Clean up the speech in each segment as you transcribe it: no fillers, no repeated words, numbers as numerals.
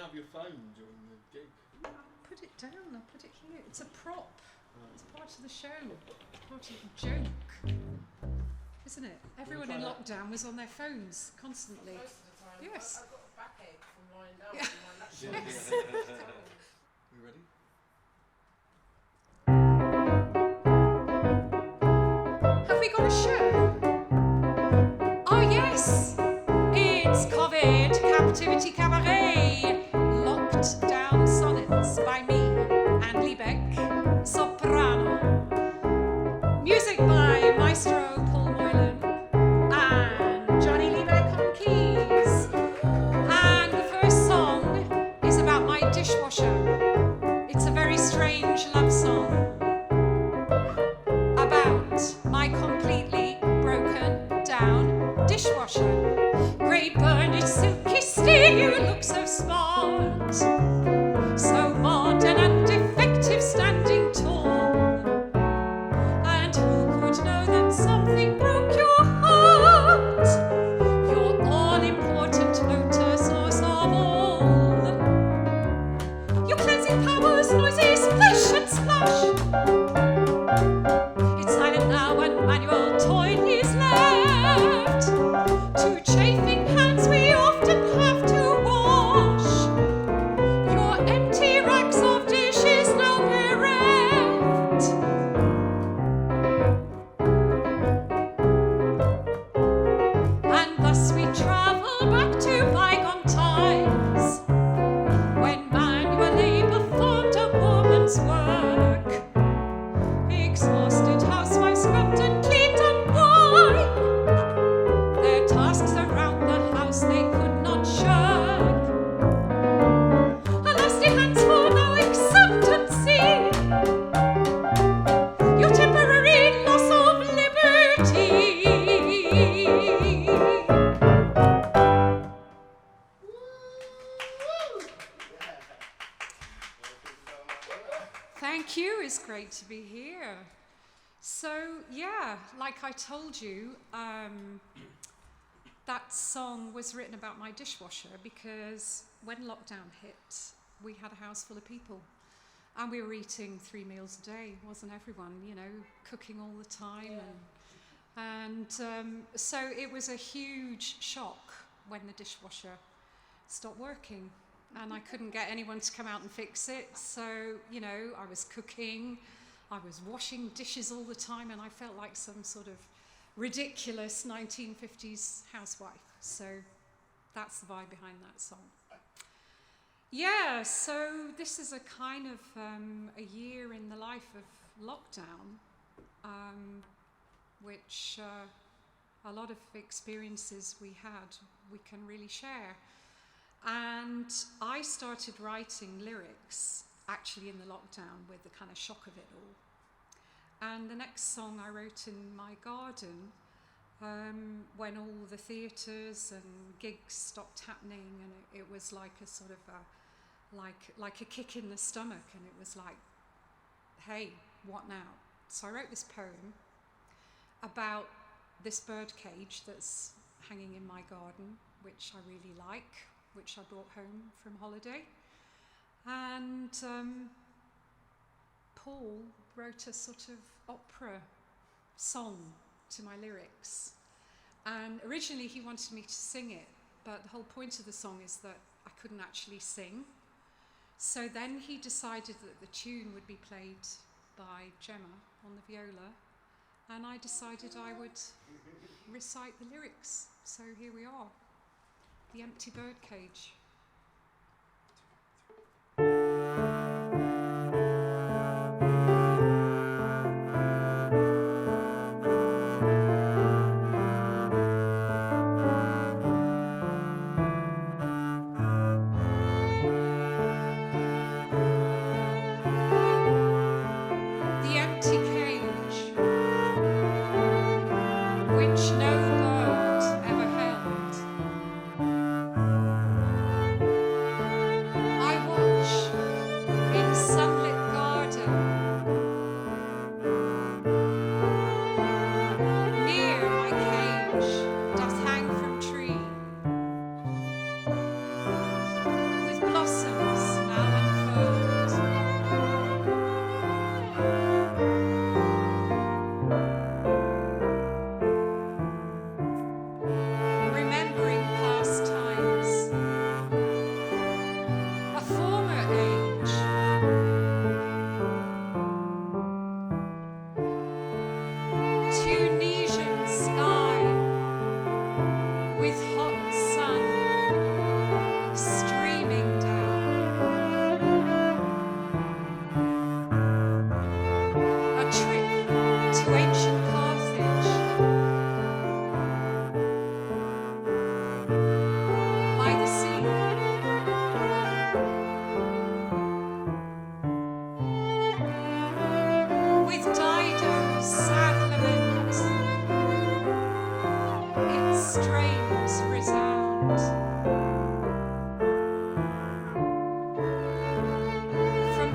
have your phone during the gig? I'll put it down, I'll put it here. It's a prop. It's part of the show. Part of the joke. Isn't it? Everyone in lockdown was on their phones constantly. Most of the time. Yes. I got a backache from lying down Yeah. on my laptop. Yes. You ready? Have we got a show? Oh yes! It's COVID Captivity Cabaret. Locked Down Sonnets by me, Anne Liebeck, soprano. Music by Maestro Paul Moylan and Jonny Liebeck on keys. And the first song is about my dishwasher. It's a very strange love song about my completely broken down dishwasher. Great burnished silky steel, you look so smart, so modern and effective, standing tall. And who could know that something broke your heart? Your all-important motor source of all. Your cleansing powers, noisy splash and splash. It's silent now and manual toil is left. Two chafing hands we often have to wash. Your empty racks of dishes now bereft. And thus we travel back to bygone times, when manual labour formed a woman's work. Exhausted housewives scrubbed and cleaned and wiped. Their tasks around the house they could not shirk. Alas, dear hands, for now acceptancy. Your temporary loss of liberty. Thank you, it's great to be here. So, yeah, like I told you, that song was written about my dishwasher because when lockdown hit, we had a house full of people. And we were eating 3 meals a day, wasn't everyone, you know, cooking all the time. And so it was a huge shock when the dishwasher stopped working. And I couldn't get anyone to come out and fix it. So, you know, I was cooking, I was washing dishes all the time, and I felt like some sort of ridiculous 1950s housewife. So that's the vibe behind that song. Yeah, so this is a kind of a year in the life of lockdown, which a lot of experiences we had, we can really share. And I started writing lyrics actually in the lockdown with the kind of shock of it all. And the next song I wrote in my garden when all the theatres and gigs stopped happening, and it was like a sort of like a kick in the stomach, and it was like, hey, what now? So I wrote this poem about this birdcage that's hanging in my garden, which I really like, which I brought home from holiday. And Paul wrote a sort of opera song to my lyrics. And originally he wanted me to sing it, but the whole point of the song is that I couldn't actually sing. So then he decided that the tune would be played by Jemma on the viola, and I decided I would recite the lyrics. So here we are. The Empty Birdcage. The empty cage, which no bird ever held.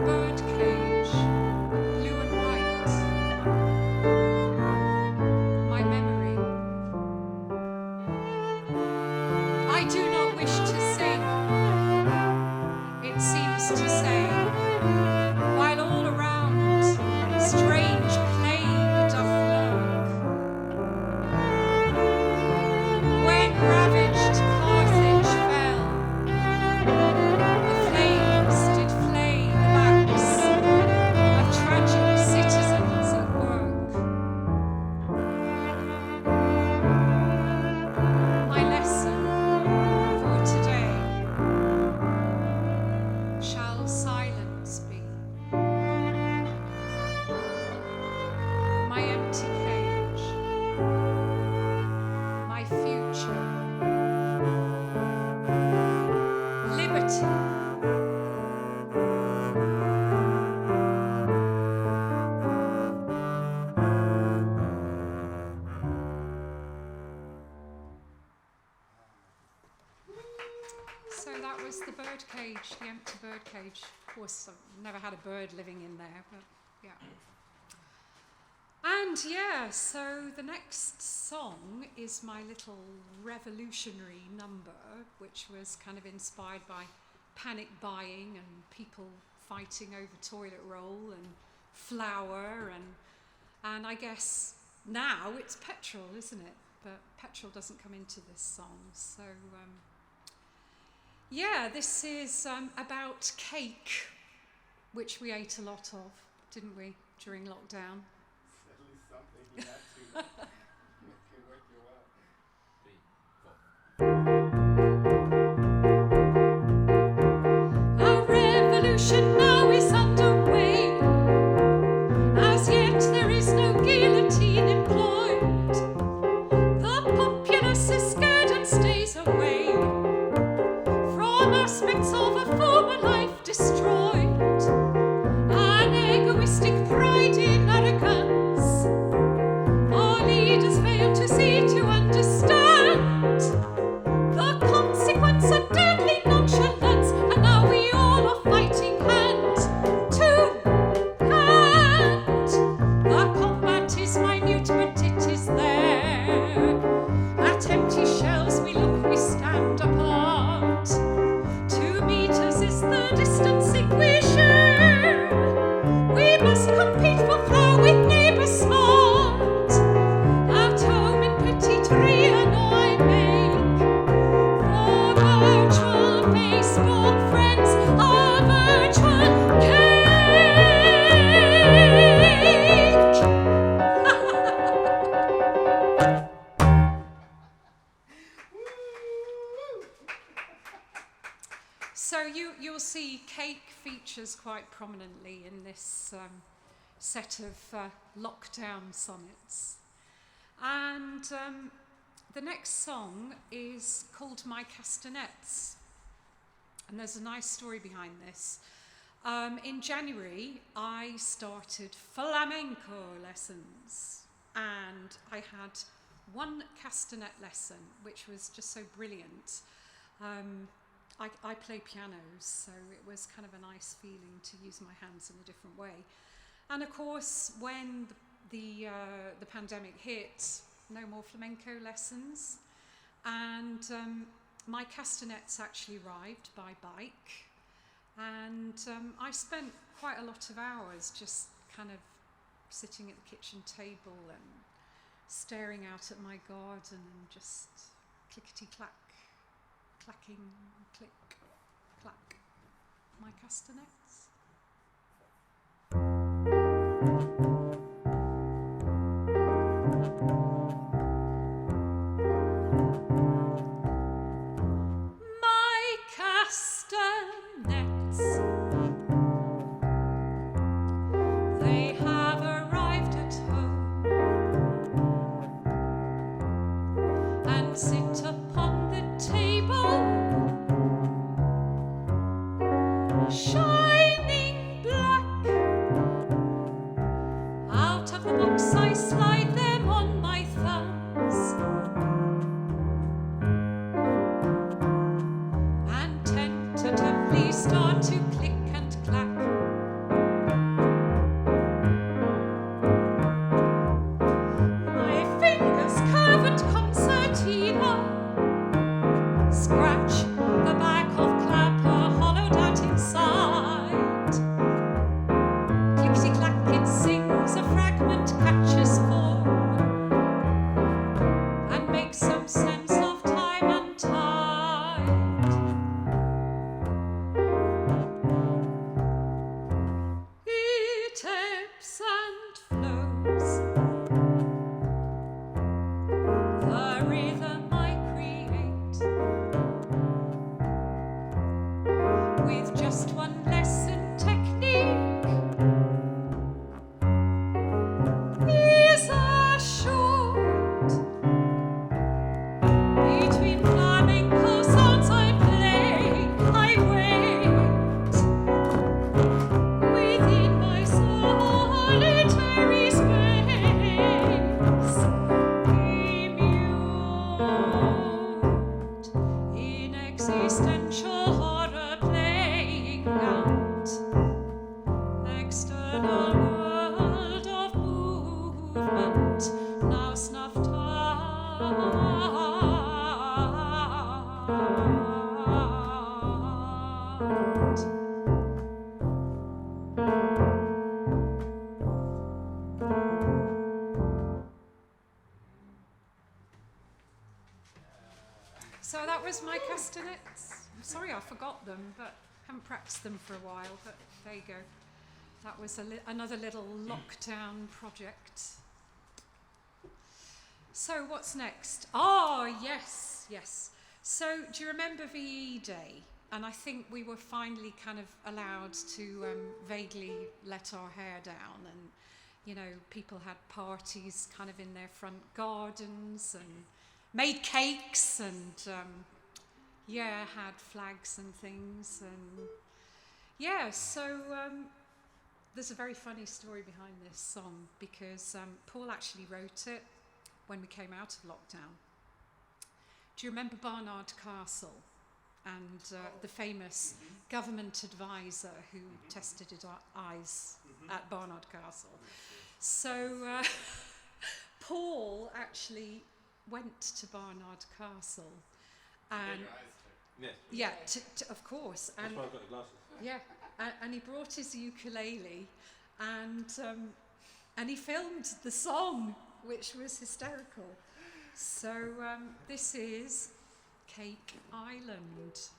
birdcage, blue and white. My memory. I do not wish to sing, it seems to say, while all around strange plague doth lurk. When ravaged Carthage fell, the flames did flay the backs of tragic citizens at work. My lesson for today shall silence be. My empty cage, my future, liberty. So that was the birdcage, the empty birdcage. Of course, I've never had a bird living in there, but yeah. And yeah, so the next song is my little revolutionary number, which was kind of inspired by panic buying and people fighting over toilet roll and flour, and I guess now it's petrol, isn't it? But petrol doesn't come into this song, so yeah, this is about cake, which we ate a lot of, didn't we, during lockdown? At least something you had to make it work your while. A revolution now is underway. As yet there is no guillotine employed. The populace is scared and stays away from aspects of a former life destroyed. An egoistic pride in arrogance. Our leaders fail to see, to understand the consequence of deadly nonchalance. And now we all are fighting hand to hand. The combat is minute, but it is there. At empty shelves we look, we stand apart. 2 meters is the distancing we share. We must compete for flour with neighbours smart. At home in petit Trianon I make for virtual Facebook friends a virtual cake. So you'll see cake features quite prominently in this set of lockdown sonnets. And the next song is called My Castanets. And there's a nice story behind this. In January, I started flamenco lessons. And I had one castanet lesson, which was just so brilliant. I play piano, so it was kind of a nice feeling to use my hands in a different way. And of course, when the pandemic hit, no more flamenco lessons. And my castanets actually arrived by bike. And I spent quite a lot of hours just kind of sitting at the kitchen table and staring out at my garden and just clickety-clack, clacking, click, clack, my castanets. My castanets, they have arrived at home and sit upon the table, shining black. Out of the box I slide them on my thumbs and tentatively start to click and clack. with just one lesson technique is assured. Between flamenco songs I play, I wait within my solitary space, immured in existential horror playing out external world of movement now snuffed out. So that was my castanets. I'm sorry I forgot them, but haven't practiced them for a while, but there you go. That was another little lockdown project. So what's next? Oh, yes. So do you remember VE Day? And I think we were finally kind of allowed to vaguely let our hair down, and, you know, people had parties kind of in their front gardens and made cakes and, had flags and things. And, so there's a very funny story behind this song because Paul actually wrote it when we came out of lockdown. Do you remember Barnard Castle and the famous government advisor who tested his eyes at Barnard Castle? So Paul actually went to Barnard Castle and of course, and that's why I've got the glasses. And he brought his ukulele and he filmed the song, which was hysterical. So this is Cake Island.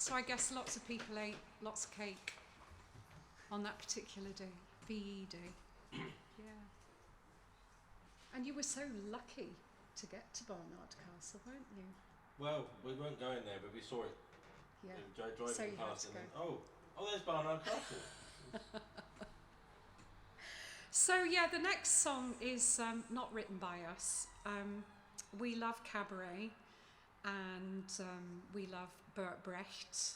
So I guess lots of people ate lots of cake on that particular day, VE Day. Yeah. And you were so lucky to get to Barnard Castle, weren't you? Well, we weren't going there, but we saw it. Yeah. Driving So you had past to and go. then, oh, there's Barnard Castle. So yeah, the next song is not written by us. We love cabaret, and we love Brecht,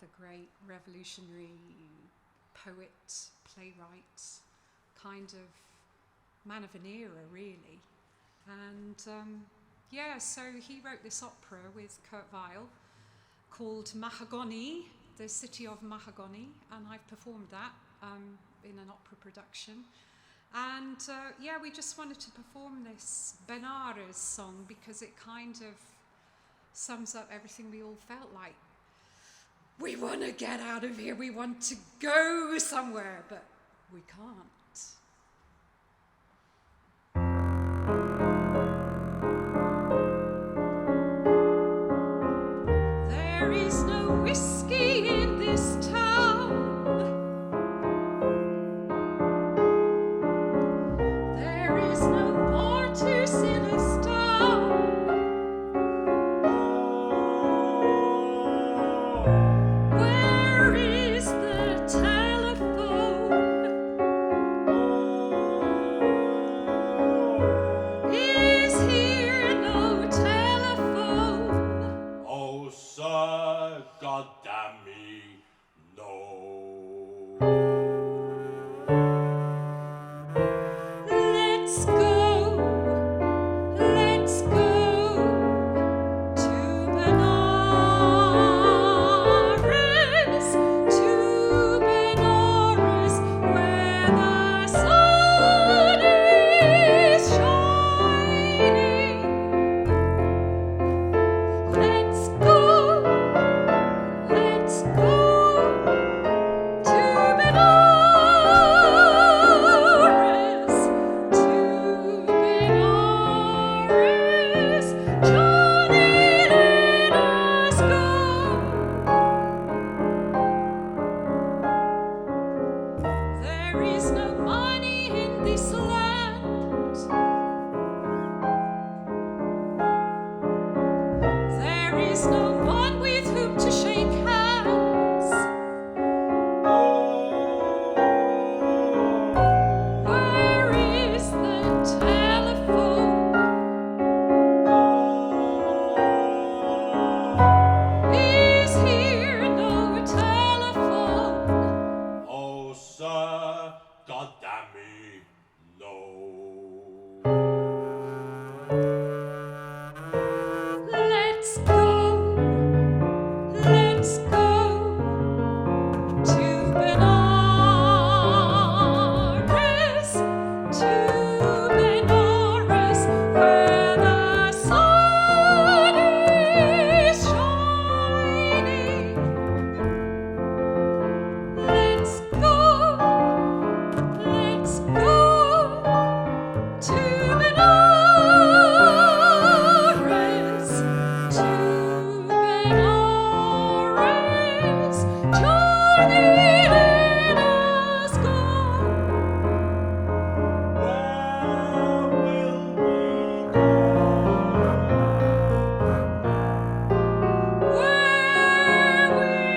the great revolutionary poet, playwright, kind of man of an era, really. And so he wrote this opera with Kurt Weill called Mahagoni, the City of Mahagoni, and I've performed that in an opera production. And yeah, we just wanted to perform this Benares song because it kind of sums up everything we all felt like. We want to get out of here, we want to go somewhere, but we can't. There is no whiskey in this town. There is no bar to sit us down. Where is the telephone? Is here no telephone? Oh, sir, God damn me, no. Let's go to Benares, where the sun is shining. Let's go to Benares, Johnny, let us go. There is no money in this land. There is no one with whom to shake hands. Where is the telephone? Is here no telephone? Oh, sir, God damn me, no. Let's go to Benares, where the sun is shining. Let's go to Benares, Johnny, let us go. Where will we go? Where will we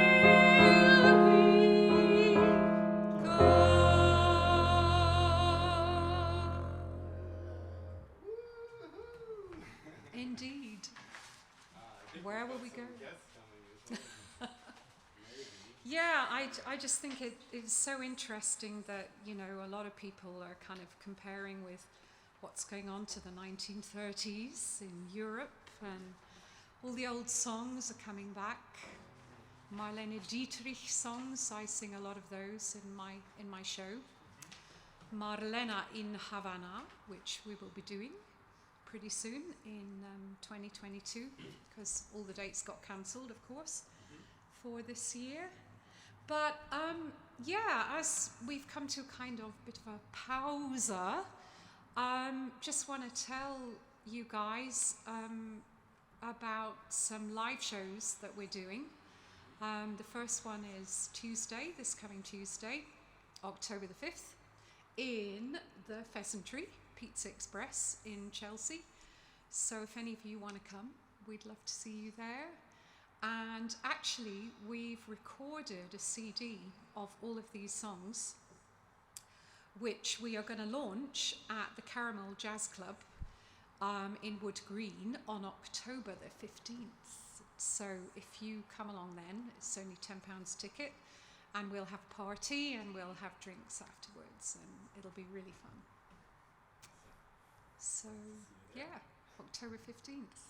go? Indeed. Where will we go? Yeah, I just think it's so interesting that, you know, a lot of people are kind of comparing with what's going on to the 1930s in Europe, and all the old songs are coming back. Marlene Dietrich songs, I sing a lot of those in my show. Marlena in Havana, which we will be doing pretty soon in 2022, because all the dates got cancelled, of course, for this year. But yeah, as we've come to a kind of bit of a pausa, just want to tell you guys about some live shows that we're doing. The first one is Tuesday, this coming Tuesday, October the 5th, in the Pheasantry Pizza Express in Chelsea. So if any of you want to come, we'd love to see you there. And actually, we've recorded a CD of all of these songs, which we are going to launch at the Caramel Jazz Club in Wood Green on October the 15th. So if you come along then, it's only £10 ticket, and we'll have a party and we'll have drinks afterwards, and it'll be really fun. So yeah, October 15th.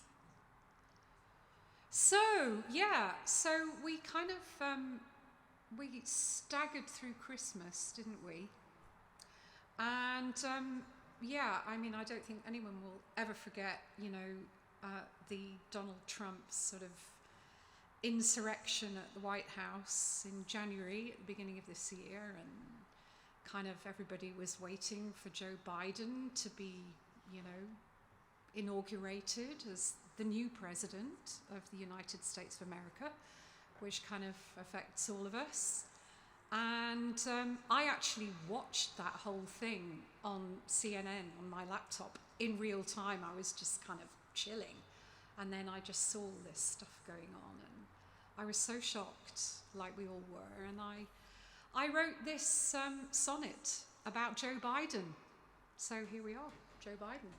So yeah, so we kind of we staggered through Christmas, didn't we? And yeah, I mean, I don't think anyone will ever forget, you know, the Donald Trump sort of insurrection at the White House in January at the beginning of this year, and kind of everybody was waiting for Joe Biden to be, you know, inaugurated as the new president of the United States of America, which kind of affects all of us. And I actually watched that whole thing on CNN on my laptop in real time. I was just kind of chilling, and then I just saw all this stuff going on, and I was so shocked, like we all were. And I wrote this sonnet about Joe Biden. So here we are, Joe Biden.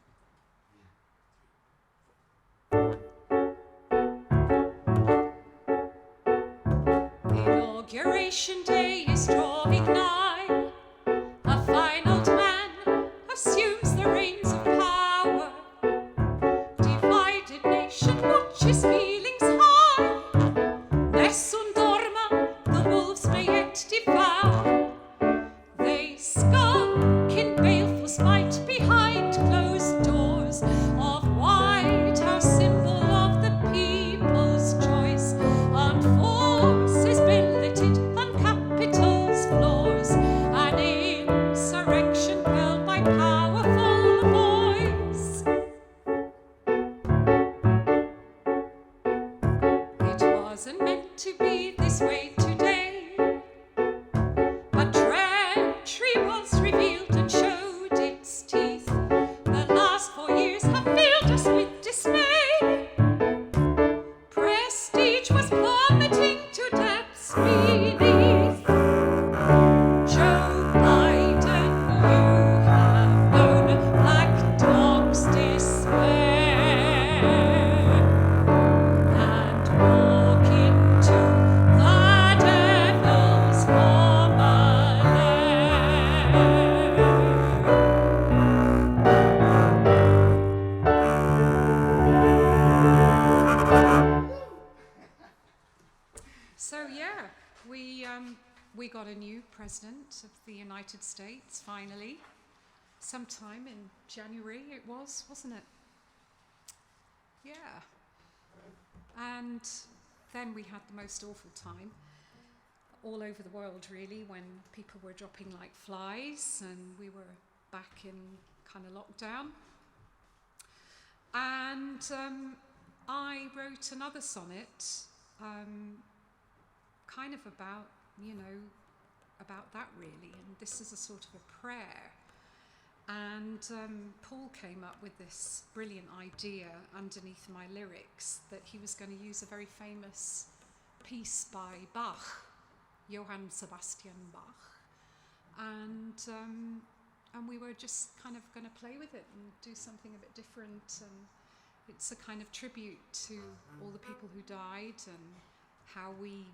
Inauguration day is drawing nigh. A fine old man assumes the reins of power. Divided nation watches feelings high. Nessun dorma, the wolves may yet devour. They skulk in baleful spite behind closed doors of White House, symbol of the people's choice. And force is billeted on Capitol's floors, an insurrection quelled by powerful voice. It wasn't meant to be this way today, but treachery was revealed and showed its teeth. The last 4 years have filled us with dismay. Prestige was plummeting to depths beneath. Joe Biden, you have known black dog's despair, and walk into the devil's former lair. So yeah, we got a new president of the United States finally, sometime in January it was, wasn't it? Yeah. And then we had the most awful time all over the world, really, when people were dropping like flies and we were back in kind of lockdown. And I wrote another sonnet, kind of about, you know, about that really. And this is a sort of a prayer. And Paul came up with this brilliant idea underneath my lyrics that he was going to use a very famous piece by Bach, Johann Sebastian Bach. And we were just kind of going to play with it and do something a bit different. And it's a kind of tribute to all the people who died and how we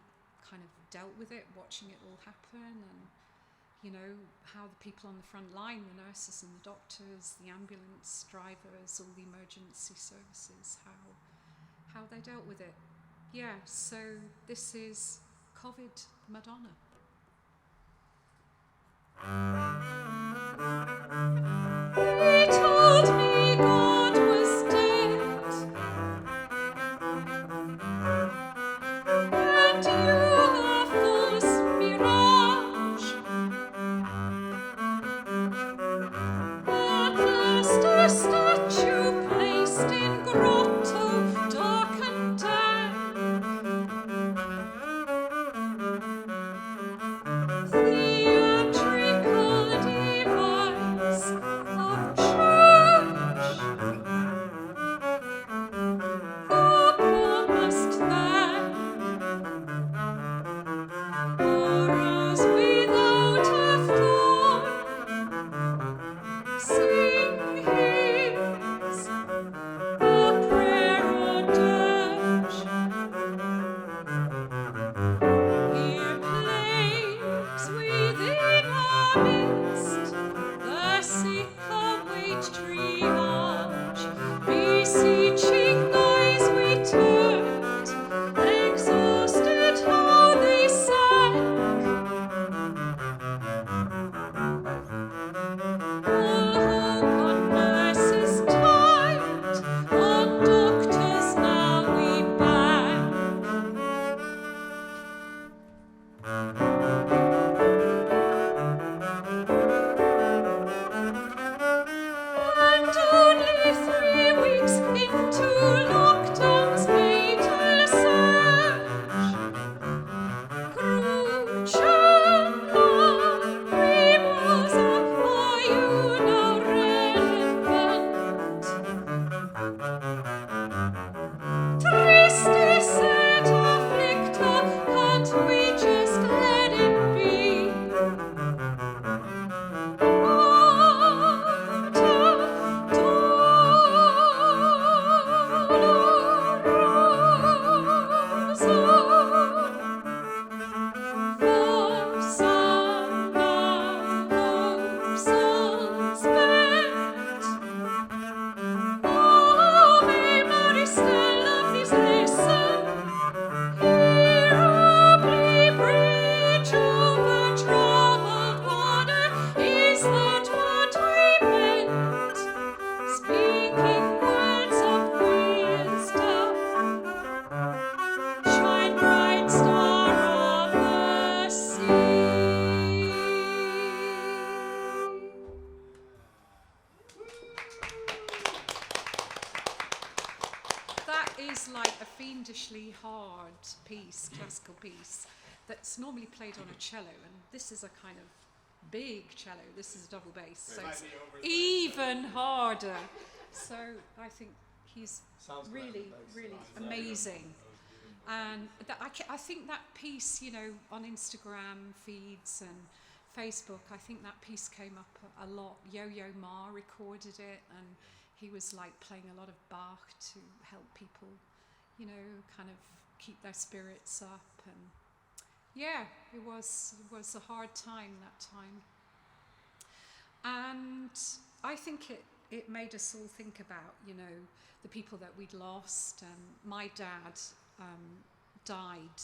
kind of dealt with it, watching it all happen, and you know, how the people on the front line, the nurses and the doctors, the ambulance drivers, all the emergency services, how they dealt with it. Yeah, so this is COVID Madonna. They told me God was dead, and you a false mirage. At last a statue placed in grotto dark and dank. Theatrical device of church. Oh, poor must then, who rose without a thorn, sing hymns, a prayer or dirge. Here plagues within our midst, the sick await triage. Beseeching eyes we turned, exhausted how they sank. Is like a fiendishly hard piece, classical piece, that's normally played on a cello, and this is a kind of big cello. This is a double bass, so it's even harder. So I think he's really amazing. And I think that piece, you know, on Instagram feeds and Facebook, I think that piece came up a lot. Yo-Yo Ma recorded it, and he was like playing a lot of Bach to help people, you know, kind of keep their spirits up. And yeah, it was a hard time that time. And I think it made us all think about, you know, the people that we'd lost. And my dad died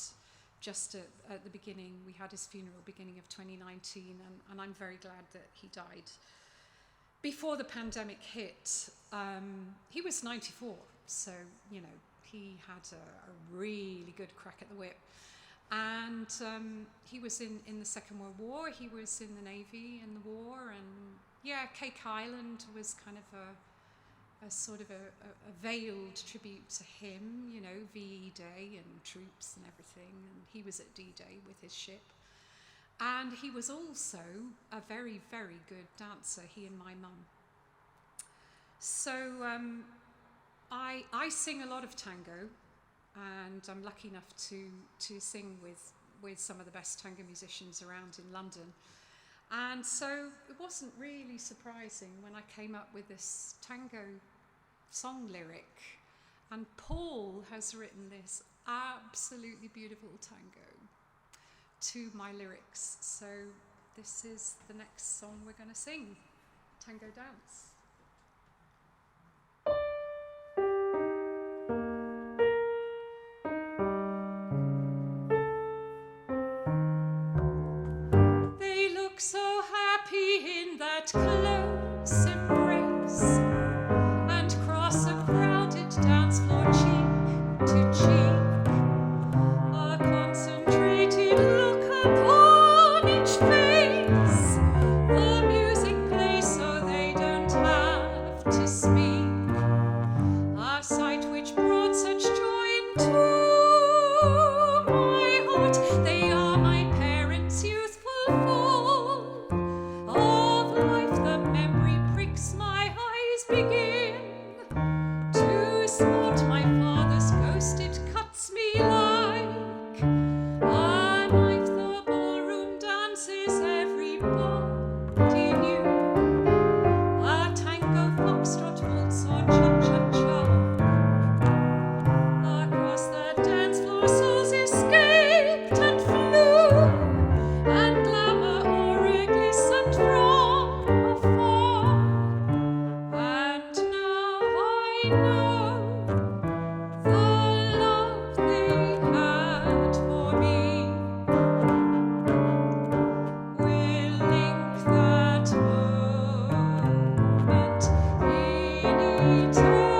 just at the beginning. We had his funeral beginning of 2019, and I'm very glad that he died before the pandemic hit. He was 94, so, you know, he had a really good crack at the whip. And he was in the Second World War. He was in the Navy in the war. And yeah, Cake Island was kind of a sort of a veiled tribute to him, you know, VE Day and troops and everything. And he was at D-Day with his ship. And he was also a very, very good dancer, he and my mum. So I sing a lot of tango, and I'm lucky enough to sing with some of the best tango musicians around in London. And so it wasn't really surprising when I came up with this tango song lyric. And Paul has written this absolutely beautiful tango to my lyrics. So this is the next song we're going to sing, Tango Dance. They look so happy in that close embrace, and cross a crowded dance floor cheek to cheek. A concentrated look upon each face. The music plays so they don't have to speak. A sight which brought such joy into my heart. They are my parents' youthful fall of life. The memory pricks my eyes begin to smart. My father's ghost, it cuts me like a knife. The ballroom dances everybody knew. A tango foxtrot waltz or cha-cha-cha. Across the dance floor souls escaped and flew, and glamour o'er glistened from afar. And now I know the love they had for me will link that moment in eternity.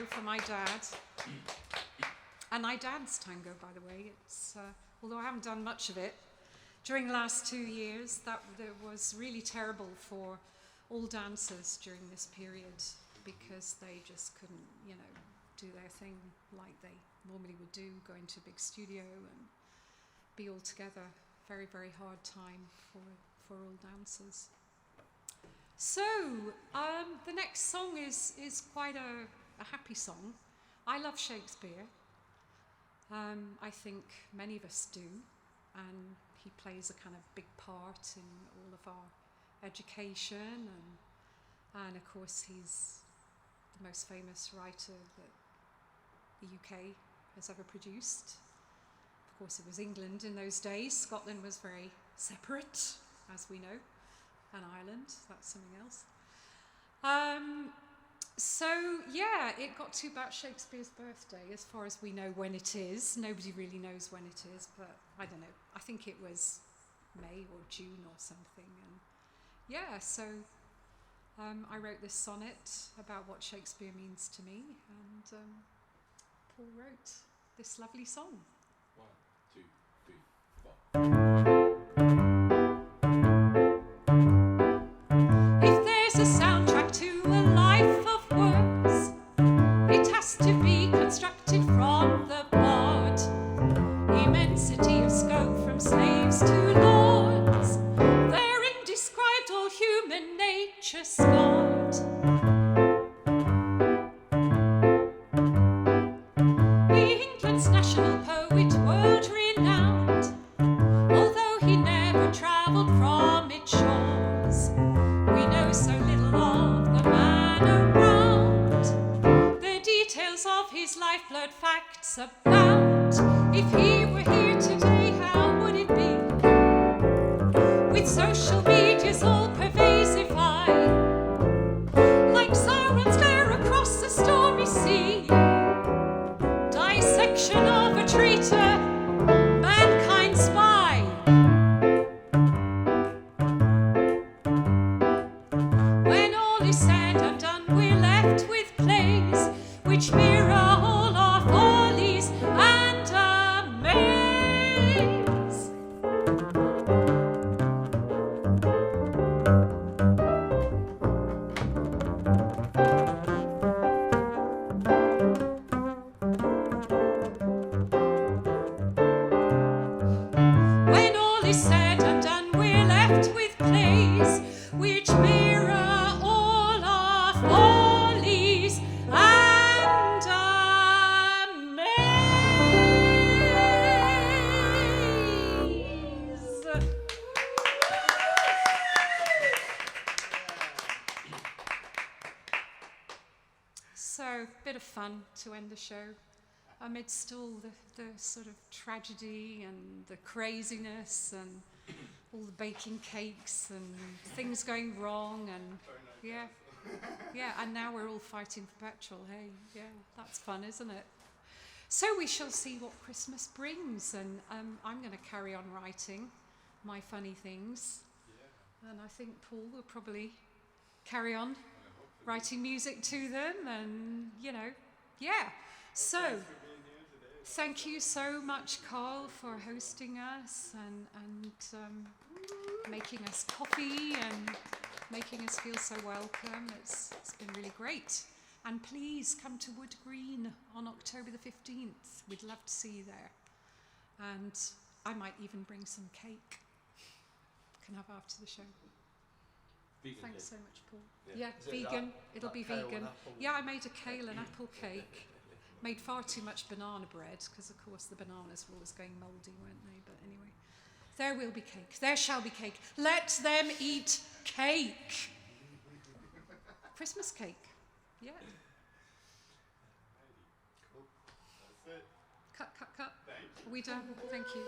for my dad. And I dance tango, by the way. It's although I haven't done much of it during the last 2 years. That was really terrible for all dancers during this period because they just couldn't, do their thing like they normally would do, go into a big studio and be all together. Very, very hard time for all dancers. So, the next song is quite a happy song. I love Shakespeare. I think many of us do, and he plays a kind of big part in all of our education, and of course he's the most famous writer that the UK has ever produced. Of course, it was England in those days. Scotland was very separate, as we know, and Ireland, that's something else. So, yeah, it got to about Shakespeare's birthday, as far as we know when it is. Nobody really knows when it is, but I don't know. I think it was May or June or something. And yeah, so I wrote this sonnet about what Shakespeare means to me, and Paul wrote this lovely song. 1, 2, 3, 4. If there's a soundtrack to a life of words, it has to be constructed from the bod. Immensity of scope from slaves to lords, therein described all human nature scarred. England's national poet, world renowned, although he never travelled from its shores. We know so little of the man around. The details of his lifeblood facts abound. If he were here today, how would it be? With social media's all pervasive eye, like sirens glare across the stormy sea. Dissection of a traitor, mankind's spy. When all is said and done, we're left with plays which mirror all our follies and amaze. When all is said and done, we're left with plays which mirror all our follies and amaze. So, bit of fun to end the show. Amidst all the sort of tragedy and the craziness and all the baking cakes and things going wrong and yeah, and now we're all fighting for petrol. Hey, yeah, that's fun, isn't it? So we shall see what Christmas brings, and I'm going to carry on writing my funny things, and I think Paul will probably carry on writing music to them, and yeah. So. Thank you so much, Carl, for hosting us and making us coffee and making us feel so welcome. It's been really great. And please come to Wood Green on October the 15th. We'd love to see you there. And I might even bring some cake. Can have after the show. Vegan Thanks cake. so much, Paul. Yeah, vegan. It'll be vegan. Yeah, I made a kale and apple cake. Made far too much banana bread, because of course the bananas were always going mouldy, weren't they? But anyway, there will be cake. There shall be cake. Let them eat cake. Christmas cake. Yeah. Cool. That's it. Cut. Thank you. Are we done? Thank you.